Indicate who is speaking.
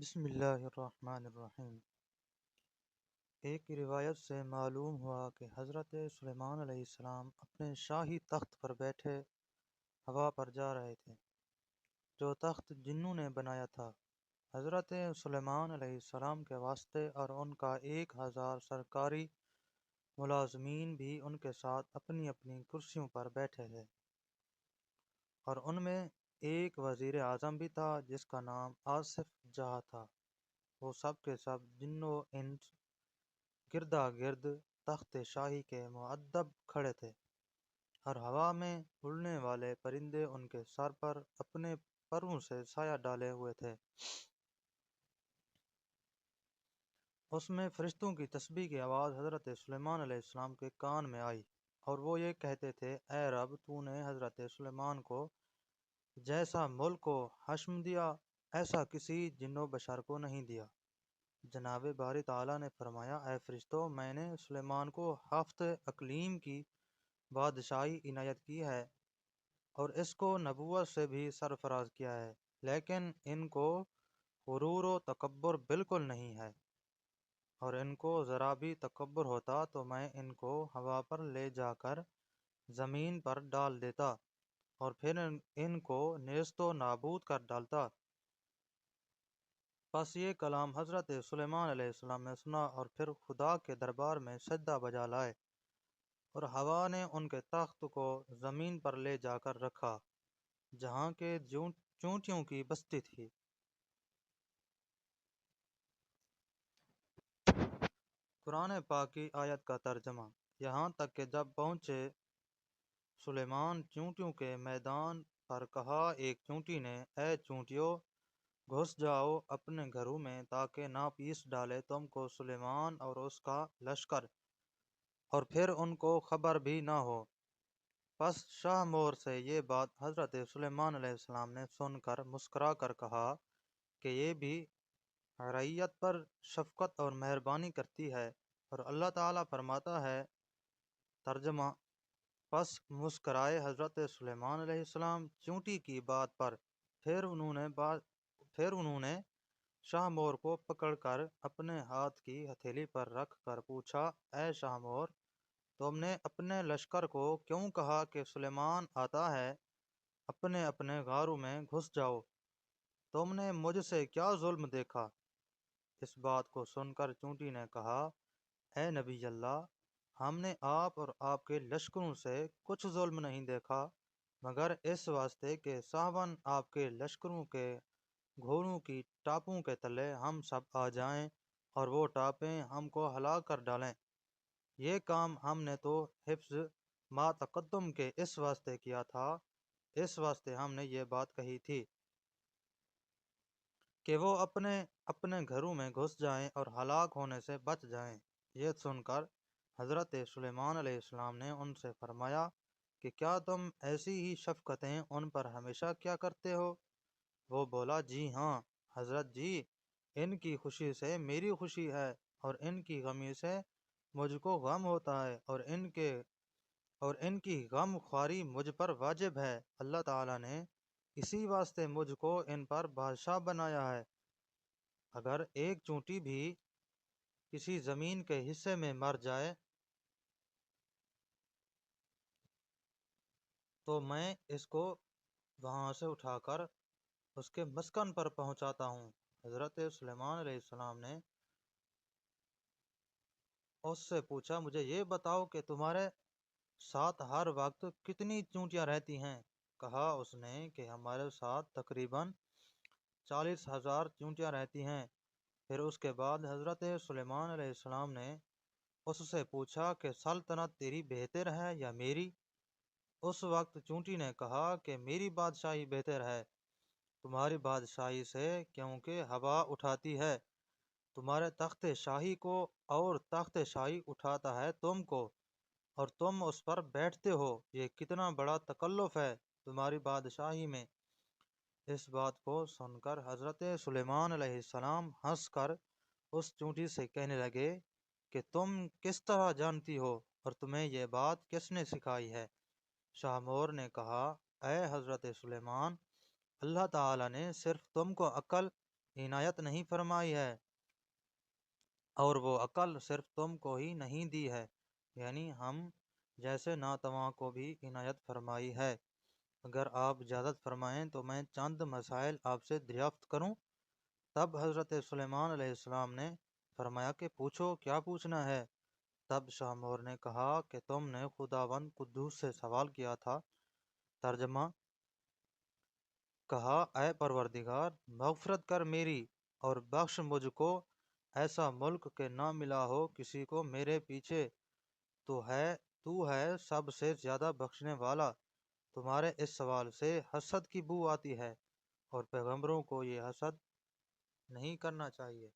Speaker 1: بسم اللہ الرحمن الرحیم۔ ایک روایت سے معلوم ہوا کہ حضرت سلیمان علیہ السلام اپنے شاہی تخت پر بیٹھے ہوا پر جا رہے تھے، جو تخت جنوں نے بنایا تھا۔ حضرت سلیمان علیہ السلام کے واسطے اور ان کا 1000 سرکاری ملازمین بھی ان کے ساتھ اپنی اپنی کرسیوں پر بیٹھے تھے، اور ان میں ایک وزیر اعظم بھی تھا جس کا نام آصف جاہ تھا۔ وہ سب کے سب جن و انس گردا گرد تخت شاہی کے مؤدب کھڑے تھے، اور ہوا میں اڑنے والے پرندے ان کے سر پر اپنے پروں سے سایہ ڈالے ہوئے تھے۔ اس میں فرشتوں کی تسبیح کی آواز حضرت سلیمان علیہ السلام کے کان میں آئی، اور وہ یہ کہتے تھے، اے رب، تو نے حضرت سلیمان کو جیسا ملک و حشم دیا، ایسا کسی جن و بشر کو نہیں دیا۔ جناب باری تعالیٰ نے فرمایا، اے فرشتوں، میں نے سلیمان کو 7 اقلیم کی بادشاہی عنایت کی ہے، اور اس کو نبوت سے بھی سرفراز کیا ہے، لیکن ان کو غرور و تکبر بالکل نہیں ہے، اور ان کو ذرا بھی تکبر ہوتا تو میں ان کو ہوا پر لے جا کر زمین پر ڈال دیتا، اور پھر ان کو نیست و نابود کر ڈالتا۔ پس یہ کلام حضرت سلیمان علیہ السلام نے سنا، اور پھر خدا کے دربار میں سجدہ بجا لائے، اور ہوا نے ان کے تخت کو زمین پر لے جا کر رکھا جہاں کے چونٹیوں کی بستی تھی۔ قرآن پاک کی آیت کا ترجمہ۔ یہاں تک کہ جب پہنچے سلیمان چونٹیوں کے میدان پر، کہا ایک چونٹی نے، اے چونٹیوں، گھس جاؤ اپنے گھروں میں تاکہ نہ پیس ڈالے تم کو سلیمان اور اس کا لشکر، اور پھر ان کو خبر بھی نہ ہو۔ پس شاہ مور سے یہ بات حضرت سلیمان علیہ السلام نے سن کر مسکرا کر کہا کہ یہ بھی رعیت پر شفقت اور مہربانی کرتی ہے، اور اللہ تعالیٰ فرماتا ہے، ترجمہ: پس مسکرائے حضرت سلیمان علیہ السلام چونٹی کی بات پر، پھر انہوں نے شاہ مور کو پکڑ کر اپنے ہاتھ کی ہتھیلی پر رکھ کر پوچھا، اے شاہ مور، تم نے اپنے لشکر کو کیوں کہا کہ سلیمان آتا ہے؟ اپنے اپنے غاروں میں گھس جاؤ، تم نے مجھ سے کیا ظلم دیکھا؟ اس بات کو سن کر چونٹی نے کہا، اے نبی اللہ، ہم نے آپ اور آپ کے لشکروں سے کچھ ظلم نہیں دیکھا، مگر اس واسطے کہ صاحباً آپ کے لشکروں کے گھوڑوں کی ٹاپوں کے تلے ہم سب آ جائیں، اور وہ ٹاپیں ہم کو ہلاک کر ڈالیں۔ یہ کام ہم نے تو حفظ ما تقدم کے اس واسطے کیا تھا، اس واسطے ہم نے یہ بات کہی تھی کہ وہ اپنے اپنے گھروں میں گھس جائیں اور ہلاک ہونے سے بچ جائیں۔ یہ سن کر حضرت سلیمان علیہ السلام نے ان سے فرمایا کہ کیا تم ایسی ہی شفقتیں ان پر ہمیشہ کیا کرتے ہو؟ وہ بولا، جی ہاں حضرت جی، ان کی خوشی سے میری خوشی ہے، اور ان کی غمی سے مجھ کو غم ہوتا ہے، اور ان کی غم خواری مجھ پر واجب ہے۔ اللہ تعالیٰ نے اسی واسطے مجھ کو ان پر بادشاہ بنایا ہے۔ اگر ایک چونٹی بھی کسی زمین کے حصے میں مر جائے تو میں اس کو وہاں سے اٹھا کر اس کے مسکن پر پہنچاتا ہوں۔ حضرت سلیمان علیہ السلام نے اس سے پوچھا، مجھے یہ بتاؤ کہ تمہارے ساتھ ہر وقت کتنی چونٹیاں رہتی ہیں؟ کہا اس نے کہ ہمارے ساتھ تقریباً 40,000 چونٹیاں رہتی ہیں۔ پھر اس کے بعد حضرت سلیمان علیہ السلام نے اس سے پوچھا کہ سلطنت تیری بہتر ہے یا میری؟ اس وقت چونٹی نے کہا کہ میری بادشاہی بہتر ہے تمہاری بادشاہی سے، کیونکہ ہوا اٹھاتی ہے تمہارے تخت شاہی کو، اور تخت شاہی اٹھاتا ہے تم کو، اور تم اس پر بیٹھتے ہو۔ یہ کتنا بڑا تکلف ہے تمہاری بادشاہی میں۔ اس بات کو سن کر حضرت سلیمان علیہ السلام ہنس کر اس چونٹی سے کہنے لگے کہ تم کس طرح جانتی ہو، اور تمہیں یہ بات کس نے سکھائی ہے؟ شاہ مور نے کہا، اے حضرت سلیمان، اللہ تعالیٰ نے صرف تم کو عقل عنایت نہیں فرمائی ہے، اور وہ عقل صرف تم کو ہی نہیں دی ہے، یعنی ہم جیسے ناتواں کو بھی عنایت فرمائی ہے۔ اگر آپ اجازت فرمائیں تو میں چند مسائل آپ سے دریافت کروں۔ تب حضرت سلیمان علیہ السلام نے فرمایا کہ پوچھو، کیا پوچھنا ہے؟ تب شاہ مور نے کہا کہ تم نے خداوند قدوس سے سوال کیا تھا۔ ترجمہ: کہا، اے پروردگار، مغفرت کر میری اور بخش مجھ کو ایسا ملک کہ نہ ملا ہو کسی کو میرے پیچھے۔ تو ہے سب سے زیادہ بخشنے والا۔ تمہارے اس سوال سے حسد کی بو آتی ہے، اور پیغمبروں کو یہ حسد نہیں کرنا چاہیے۔